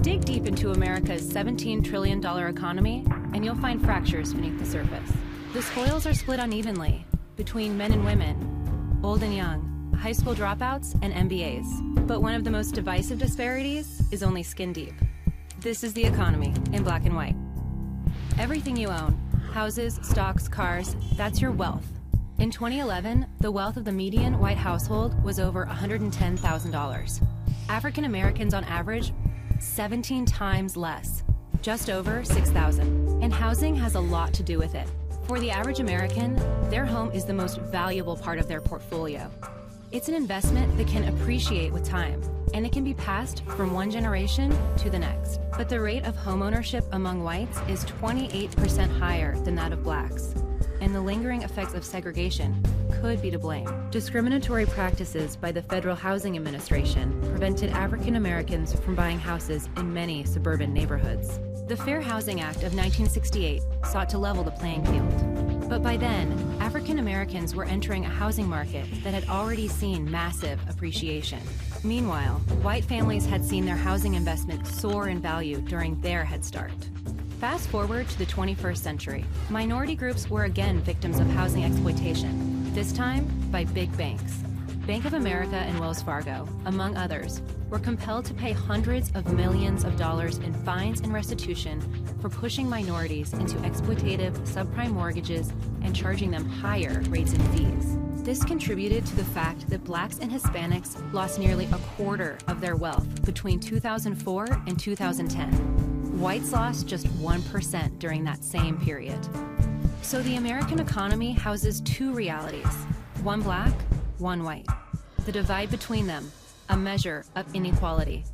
Dig deep into America's $17 trillion economy, and you'll find fractures beneath the surface. The spoils are split unevenly between men and women, old and young, high school dropouts, and MBAs. But one of the most divisive disparities is only skin deep. This is the economy in black and white. Everything you own, houses, stocks, cars, that's your wealth. In 2011, the wealth of the median white household was over $110,000. African Americans on average, 17 times less, just over $6,000. And housing has a lot to do with it. For the average American, their home is the most valuable part of their portfolio. It's an investment that can appreciate with time, and it can be passed from one generation to the next. But the rate of homeownership among whites is 28% higher than that of blacks, and the lingering effects of segregation could be to blame. Discriminatory practices by the Federal Housing Administration prevented African Americans from buying houses in many suburban neighborhoods. The Fair Housing Act of 1968 sought to level the playing field. But by then, African Americans were entering a housing market that had already seen massive appreciation. Meanwhile, white families had seen their housing investment soar in value during their head start. Fast forward to the 21st century, minority groups were again victims of housing exploitation, this time by big banks. Bank of America and Wells Fargo, among others, were compelled to pay hundreds of millions of dollars in fines and restitution for pushing minorities into exploitative subprime mortgages and charging them higher rates and fees. This contributed to the fact that blacks and Hispanics lost nearly a quarter of their wealth between 2004 and 2010. Whites lost just 1% during that same period. So the American economy houses two realities, one black, one white. The divide between them, a measure of inequality.